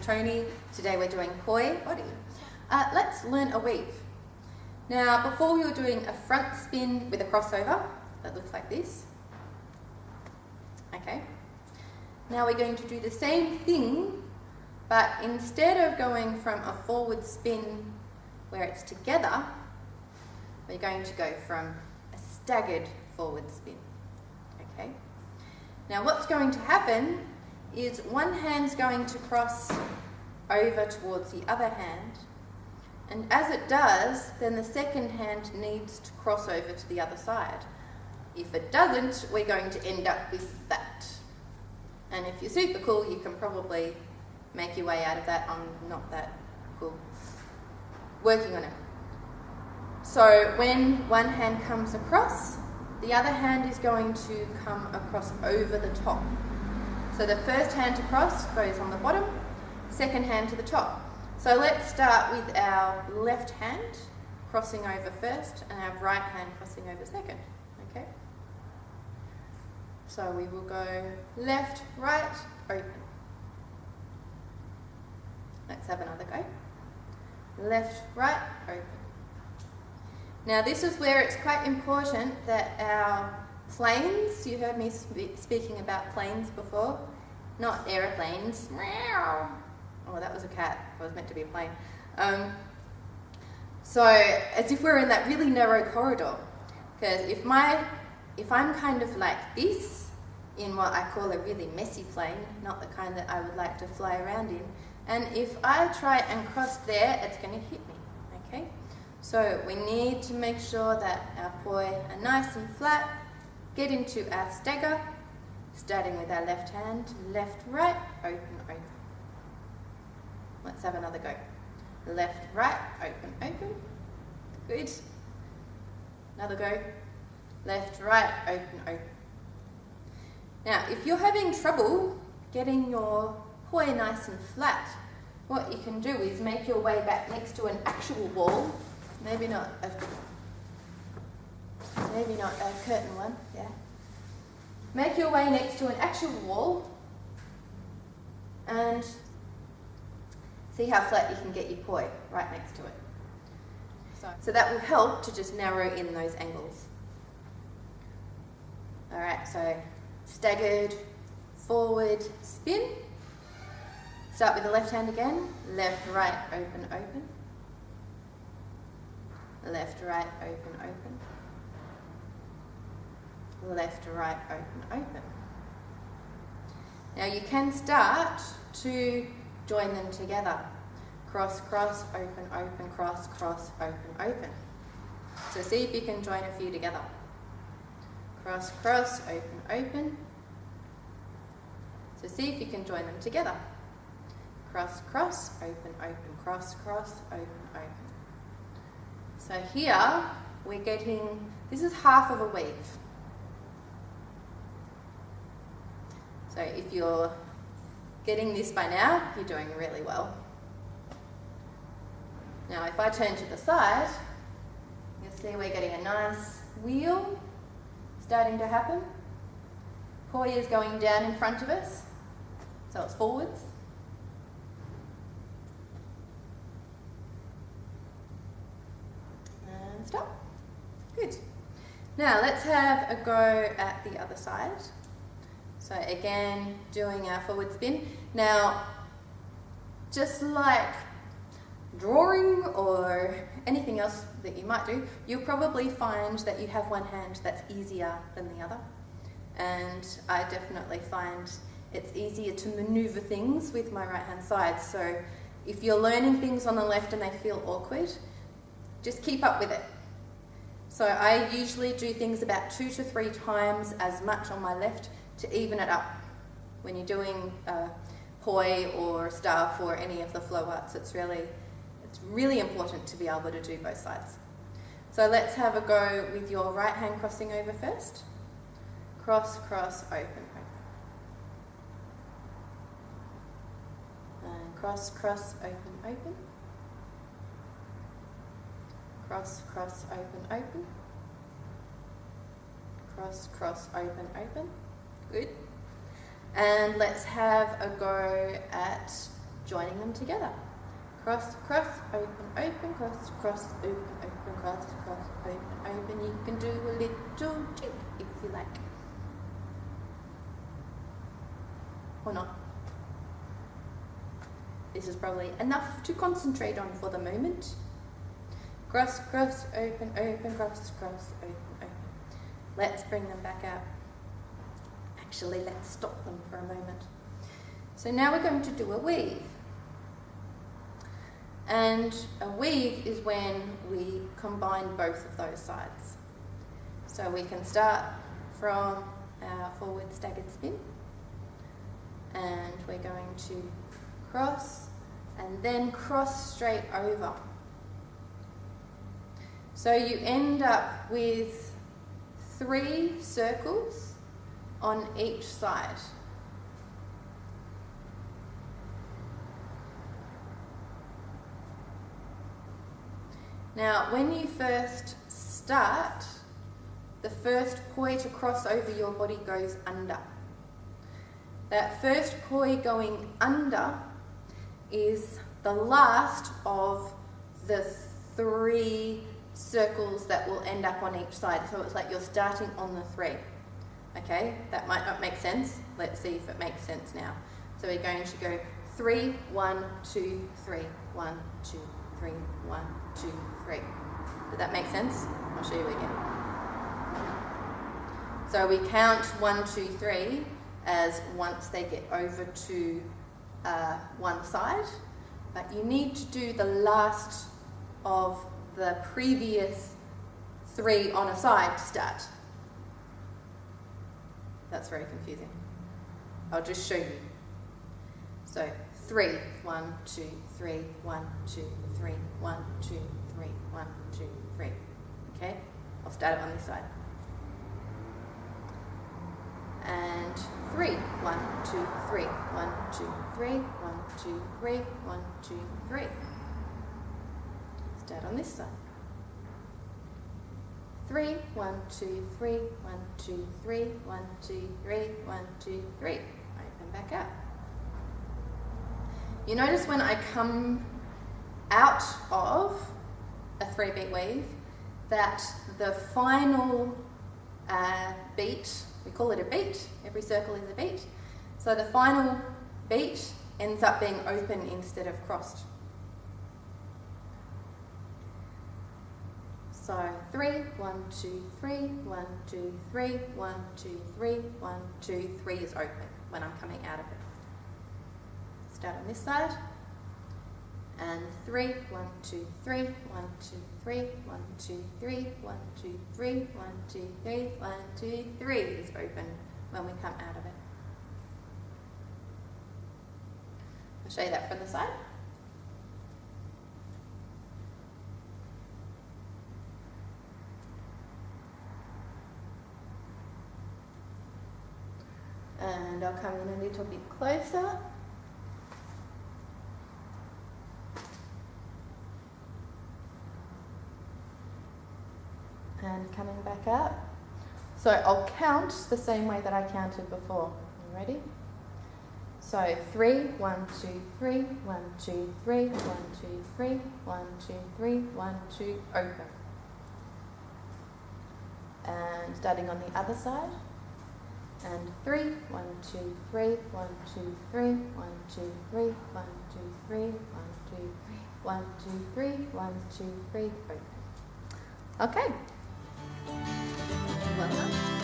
Tjoni. Today we're doing poi body. Let's learn a weave. Now before we were doing a front spin with a crossover that looks like this. Okay. Now we're going to do the same thing, but instead of going from a forward spin where it's together, we're going to go from a staggered forward spin. Okay. Now what's going to happen is one hand's going to cross over towards the other hand, and as it does, then the second hand needs to cross over to the other side. If it doesn't, we're going to end up with that. And if you're super cool, you can probably make your way out of that. I'm not that cool. Working on it. So when one hand comes across, the other hand is going to come across over the top. So the first hand to cross goes on the bottom, second hand to the top. So let's start with our left hand crossing over first and our right hand crossing over second. Okay? So we will go left, right, open. Let's have another go. Left, right, open. Now this is where it's quite important that our planes, you heard me speaking about planes before, not aeroplanes. Meow. Oh, that was a cat. It was meant to be a plane. So as if we're in that really narrow corridor. Because if I'm kind of like this, in what I call a really messy plane, not the kind that I would like to fly around in, and if I try and cross there, it's going to hit me. Okay? So we need to make sure that our poi are nice and flat. Get into our stagger, starting with our left hand, left, right, open, open. Let's have another go. Left, right, open, open. Good. Another go. Left, right, open, open. Now, if you're having trouble getting your poi nice and flat, what you can do is make your way back next to an actual wall. Maybe not a curtain one, yeah. Make your way next to an actual wall and see how flat you can get your poi right next to it. So that will help to just narrow in those angles. Alright, so staggered, forward, spin. Start with the left hand again. Left, right, open, open. Left, right, open, open. Left, right, open, open. Now you can start to join them together. Cross, cross, open, open, cross, cross, open, open. So see if you can join a few together. Cross, cross, open, open. So see if you can join them together. Cross, cross, open, open, cross, cross, open, open. So here we're getting, this is half of a weave. So if you're getting this by now, you're doing really well. Now if I turn to the side, you'll see we're getting a nice wheel starting to happen. Poi is going down in front of us, so it's forwards. And stop. Good. Now let's have a go at the other side. So again, doing our forward spin. Now, just like drawing or anything else that you might do, you'll probably find that you have one hand that's easier than the other. And I definitely find it's easier to maneuver things with my right hand side. So if you're learning things on the left and they feel awkward, just keep up with it. So I usually do things about 2 to 3 times as much on my left to even it up. When you're doing poi or staff or any of the flow arts, it's really important to be able to do both sides. So let's have a go with your right hand crossing over first. Cross, cross, open, open. And cross, cross, open, open. Cross, cross, open, open. Cross, cross, open, open. Good. And let's have a go at joining them together. Cross, cross, open, open, cross, cross, open, open, cross, cross, open, open. You can do a little jig if you like. Or not. This is probably enough to concentrate on for the moment. Cross, cross, open, open, cross, cross, open, open. Let's bring them back out. Actually, let's stop them for a moment. So now we're going to do a weave. And a weave is when we combine both of those sides. So we can start from our forward staggered spin. And we're going to cross and then cross straight over. So you end up with 3 circles on each side. Now, when you first start, the first poi to cross over your body goes under. That first poi going under is the last of the 3 circles that will end up on each side. So it's like you're starting on the 3. Okay, that might not make sense. Let's see if it makes sense now. So we're going to go 3, 1, 2, 3, 1, 2, 3, 1, 2, 3. Did that make sense? I'll show you again. So we count 1, 2, 3 as once they get over to one side, but you need to do the last of the previous 3 on a side to start. That's very confusing. I'll just show you. So 3, 1, 2, 3, 1, 2, 3, 1, 2, 3, 1, 2, 3. Okay? I'll start it on this side. And 3, 1, 2, 3, 1, 2, 3, 1, 2, 3, 1, 2, 3. Start on this side. 3, 1, 2, 3, 1, 2, 3, 1, 2, 3, 1, 2, 3. Open back up. You notice when I come out of a 3-beat weave that the final beat, we call it a beat, every circle is a beat, so the final beat ends up being open instead of crossed. So 3, 1, 2, 3, 1, 2, 3, 1, 2, 3, 1, 2, 3 is open when I'm coming out of it. Start on this side. And 3, 1, 2, 3, 1, 2, 3, 1, 2, 3, 1, 2, 3, 1, 2, 3, 1, 2, 3 is open when we come out of it. I'll show you that from the side. And I'll come in a little bit closer. And coming back up. So I'll count the same way that I counted before. You ready? So 3, 1, 2, 3, 1, 2, 3, 1, 2, 3, 1, 2, 3, 1, 2, open. And starting on the other side. And 3, 1, 2, 3, 1, 2, 3, 1, 2, 3, 1, 2, 3, 1, 2, 3, 1, 2, 3, 1, 2, 3, open. Okay. Well done.